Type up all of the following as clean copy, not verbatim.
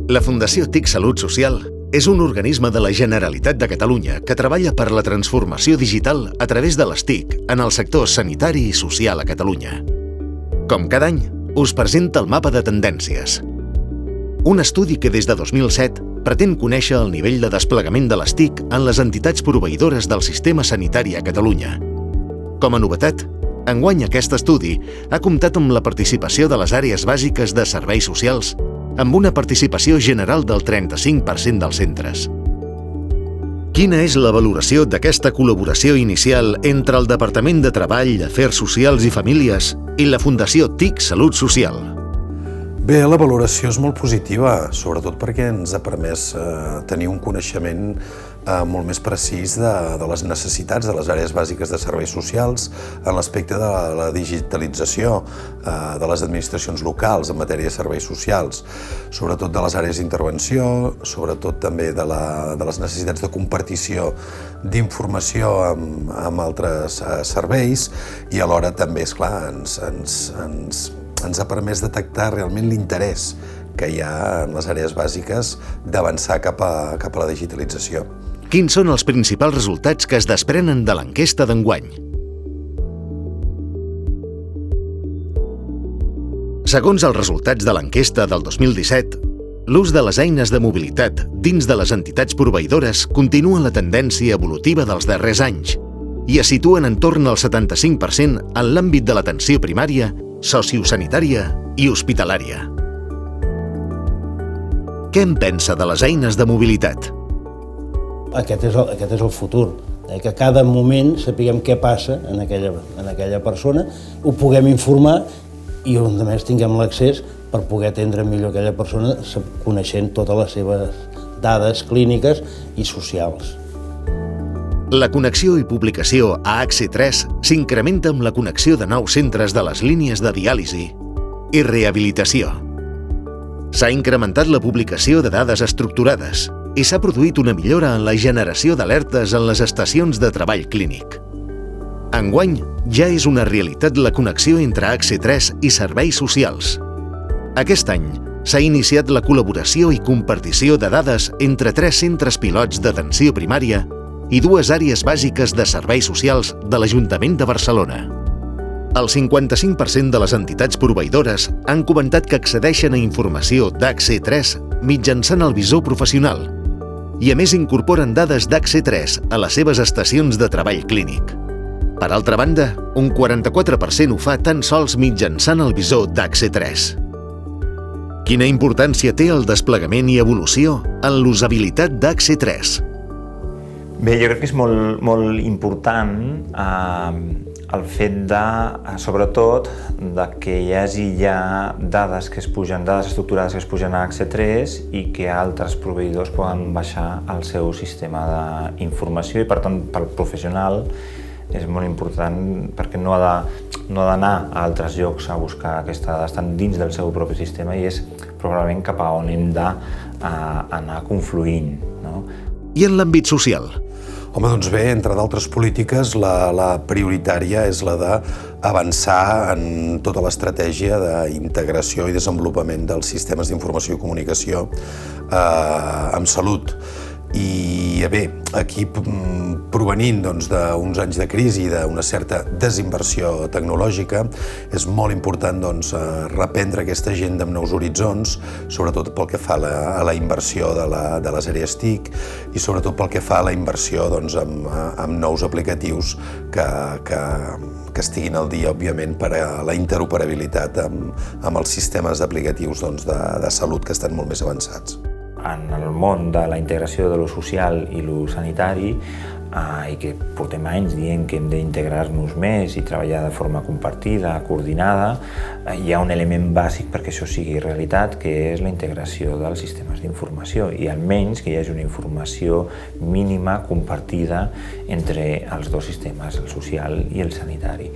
La Fundació TIC Salut Social és un organisme de la Generalitat de Catalunya que treballa per la transformació digital a través de les TIC en el sector sanitari i social a Catalunya. Com cada any, us presenta el mapa de tendències. Un estudi que des de 2007 pretén conèixer el nivell de desplegament de les TIC en les entitats proveïdores del sistema sanitari a Catalunya. Com a novetat, enguany aquest estudi ha comptat amb la participació de les àrees bàsiques de serveis socials, amb una participació general del 35% dels centres. Quina és la valoració d'aquesta col·laboració inicial entre el Departament de Treball, Afers Socials i Famílies i la Fundació TIC Salut Social? Bé, la valoració és molt positiva, sobretot perquè ens ha permès tenir un coneixement molt més precís de les necessitats de les àrees bàsiques de serveis socials en l'aspecte de la digitalització de les administracions locals en matèria de serveis socials, sobretot de les àrees d'intervenció, sobretot també de les necessitats de compartició d'informació amb altres serveis i alhora també, esclar, ens ha permès detectar realment l'interès que hi ha en les àrees bàsiques d'avançar cap a la digitalització. Quins són els principals resultats que es desprenen de l'enquesta d'enguany? Segons els resultats de l'enquesta del 2017, l'ús de les eines de mobilitat dins de les entitats proveïdores continua la tendència evolutiva dels darrers anys i es situen entorn al 75% en l'àmbit de l'atenció primària, sociosanitària i hospitalària. Què en pensa de les eines de mobilitat? Aquest és el futur, que a cada moment sapiguem què passa en aquella persona, ho puguem informar i a més tinguem l'accés per poder atendre millor aquella persona coneixent totes les seves dades clíniques i socials. La connexió i publicació a HC3 s'incrementa amb la connexió de nous centres de les línies de diàlisi i rehabilitació. S'ha incrementat la publicació de dades estructurades i s'ha produït una millora en la generació d'alertes en les estacions de treball clínic. Enguany, ja és una realitat la connexió entre HC3 i serveis socials. Aquest any, s'ha iniciat la col·laboració i compartició de dades entre 3 centres pilots d'atenció primària i 2 àrees bàsiques de serveis socials de l'Ajuntament de Barcelona. El 55% de les entitats proveïdores han comentat que accedeixen a informació d'HC3 mitjançant el visor professional i a més incorporen dades d'HC3 a les seves estacions de treball clínic. Per altra banda, un 44% ho fa tan sols mitjançant el visor d'HC3. Quina importància té el desplegament i evolució en l'usabilitat d'HC3? Bé, jo crec que és molt important el fet sobretot, que hi hagi ja dades estructurades que es pugen a HC3 i que altres proveïdors poden baixar al seu sistema d'informació i, per tant, pel professional és molt important perquè no ha d'anar a altres llocs a buscar aquesta dada, estan dins del seu propi sistema i és probablement cap a on hem d'anar confluint. I en l'àmbit social? Home, doncs bé, entre d'altres polítiques, la prioritària és la d'avançar en tota l'estratègia d'integració i desenvolupament dels sistemes d'informació i comunicació amb salut. I bé, aquí provenint d'uns anys de crisi i d'una certa desinversió tecnològica, és molt important reprendre aquesta agenda amb nous horitzons, sobretot pel que fa a la inversió de les àrees TIC i sobretot pel que fa a la inversió amb nous aplicatius que estiguin al dia, òbviament, per a la interoperabilitat amb els sistemes aplicatius de salut que estan molt més avançats. En el món de la integració de lo social i lo sanitari i que portem anys dient que hem d'integrar-nos més i treballar de forma compartida, coordinada, hi ha un element bàsic perquè això sigui realitat, que és la integració dels sistemes d'informació i almenys que hi hagi una informació mínima compartida entre els dos sistemes, el social i el sanitari.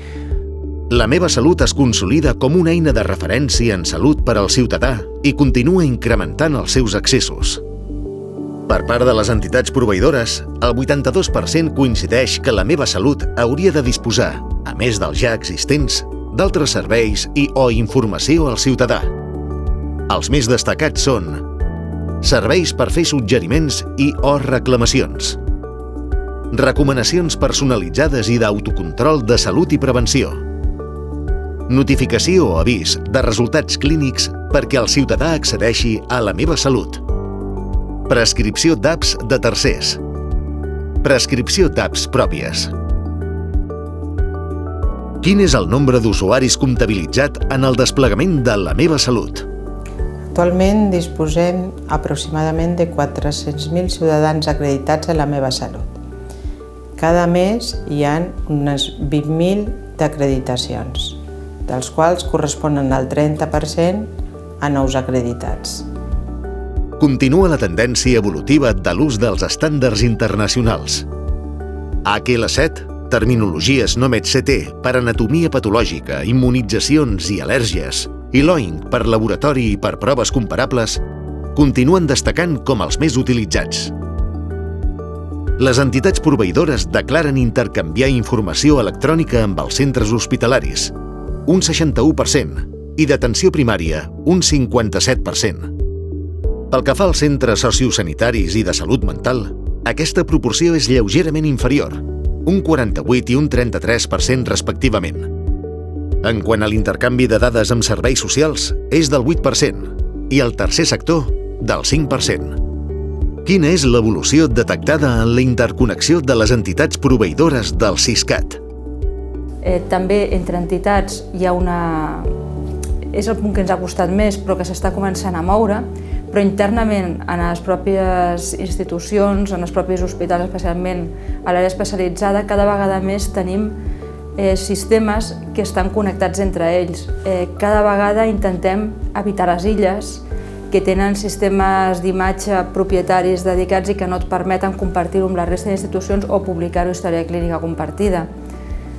La Meva Salut es consolida com una eina de referència en salut per al ciutadà i continua incrementant els seus accessos. Per part de les entitats proveïdores, el 82% coincideix que la Meva Salut hauria de disposar, a més dels ja existents, d'altres serveis o informació al ciutadà. Els més destacats són serveis per fer suggeriments o reclamacions, recomanacions personalitzades i d'autocontrol de salut i prevenció, notificació o avís de resultats clínics perquè el ciutadà accedeixi a La meva salut, prescripció d'apps de tercers, prescripció d'apps pròpies. Quin és el nombre d'usuaris comptabilitzat en el desplegament de La meva salut? Actualment disposem aproximadament de 400.000 ciutadans acreditats a La meva salut. Cada mes hi ha unes 20.000 d'acreditacions, dels quals corresponen al 30% a nous acreditats. Continua la tendència evolutiva de l'ús dels estàndards internacionals. HL7, terminologia SNOMED-CT per anatomia patològica, immunitzacions i al·lèrgies, i l'OINC per laboratori i per proves comparables, continuen destacant com els més utilitzats. Les entitats proveïdores declaren intercanviar informació electrònica amb els centres hospitalaris, un 61%, i d'atenció primària, un 57%. Pel que fa als centres sociosanitaris i de salut mental, aquesta proporció és lleugerament inferior, un 48 i un 33% respectivament. En quant a l'intercanvi de dades amb serveis socials, és del 8% i el tercer sector del 5%. Quina és l'evolució detectada en la interconnexió de les entitats proveïdores del Siscat? També entre entitats hi ha una... És el punt que ens ha costat més, però que s'està començant a moure, però internament en les pròpies institucions, en els propis hospitals, especialment a l'àrea especialitzada, cada vegada més tenim sistemes que estan connectats entre ells. Cada vegada intentem evitar les illes, que tenen sistemes d'imatge propietaris dedicats i que no et permeten compartir-ho amb la resta d'institucions o publicar-ho història clínica compartida.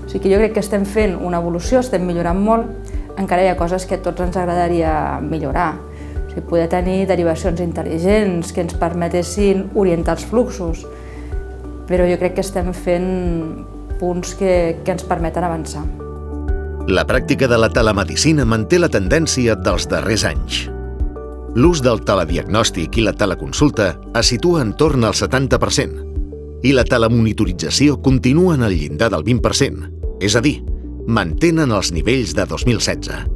O sigui que jo crec que estem fent una evolució, estem millorant molt, encara hi ha coses que a tots ens agradaria millorar. O sigui, poder tenir derivacions intel·ligents que ens permetessin orientar els fluxos, però jo crec que estem fent punts que ens permeten avançar. La pràctica de la telemedicina manté la tendència dels darrers anys. L'ús del telediagnòstic i la teleconsulta es situa entorn al 70% i la telemonitorització continua en el llindar del 20%, és a dir, mantenen els nivells de 2016.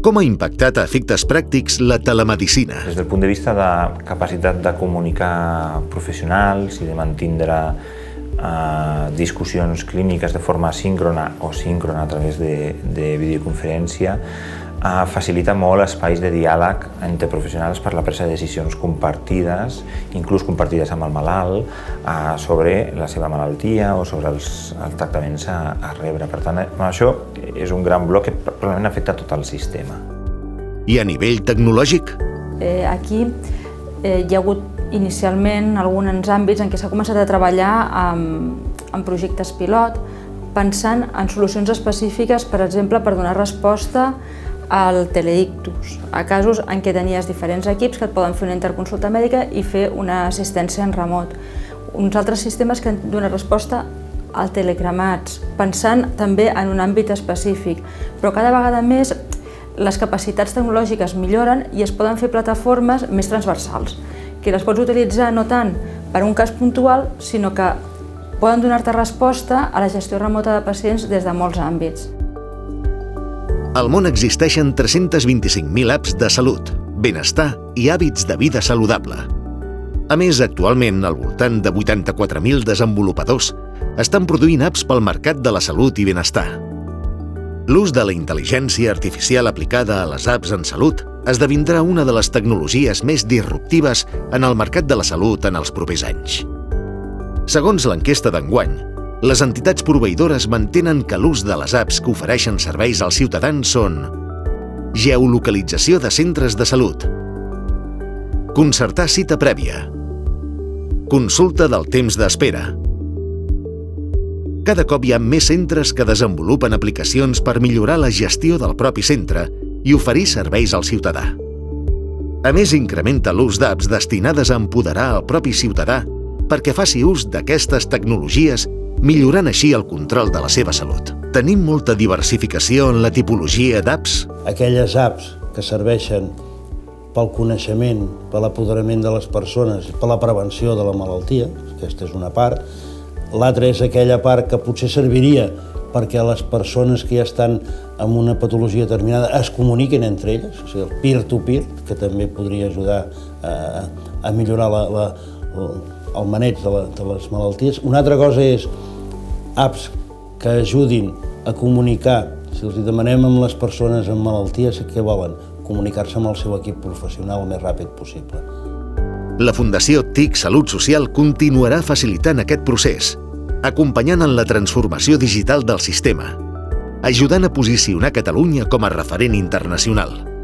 Com ha impactat a efectes pràctics la telemedicina? Des del punt de vista de capacitat de comunicar professionals i de mantindre discussions clíniques de forma síncrona o síncrona a través de videoconferència, facilita molt espais de diàleg entre professionals per la presa de decisions compartides, inclús compartides amb el malalt, sobre la seva malaltia o sobre els tractaments a rebre. Per tant, això és un gran bloc que probablement afecta tot el sistema. I a nivell tecnològic? Aquí hi ha hagut inicialment alguns àmbits en què s'ha començat a treballar en projectes pilot, pensant en solucions específiques, per exemple, per donar resposta al teleictus, a casos en què tenies diferents equips que et poden fer una interconsulta mèdica i fer una assistència en remot. Uns altres sistemes que donen resposta al telecremats, pensant també en un àmbit específic, però cada vegada més les capacitats tecnològiques milloren i es poden fer plataformes més transversals, que les pots utilitzar no tant per a un cas puntual, sinó que poden donar-te resposta a la gestió remota de pacients des de molts àmbits. Al món existeixen 325.000 apps de salut, benestar i hàbits de vida saludable. A més, actualment, al voltant de 84.000 desenvolupadors estan produint apps pel mercat de la salut i benestar. L'ús de la intel·ligència artificial aplicada a les apps en salut esdevindrà una de les tecnologies més disruptives en el mercat de la salut en els propers anys. Segons l'enquesta d'enguany, les entitats proveïdores mantenen que l'ús de les apps que ofereixen serveis als ciutadans són geolocalització de centres de salut, concertar cita prèvia, consulta del temps d'espera. Cada cop hi ha més centres que desenvolupen aplicacions per millorar la gestió del propi centre i oferir serveis al ciutadà. A més, incrementa l'ús d'apps destinades a empoderar el propi ciutadà perquè faci ús d'aquestes tecnologies, millorant així el control de la seva salut. Tenim molta diversificació en la tipologia d'apps? Aquelles apps que serveixen pel coneixement, per l'apoderament de les persones, per la prevenció de la malaltia, aquesta és una part. L'altra és aquella part que potser serviria perquè les persones que ja estan amb una patologia determinada es comuniquin entre elles, o sigui, el peer-to-peer, que també podria ajudar a millorar el maneig de les malalties. Una altra cosa és apps que ajudin a comunicar. Si els demanem amb les persones amb malalties, què volen? Comunicar-se amb el seu equip professional el més ràpid possible. La Fundació TIC Salut Social continuarà facilitant aquest procés, acompanyant en la transformació digital del sistema, ajudant a posicionar Catalunya com a referent internacional.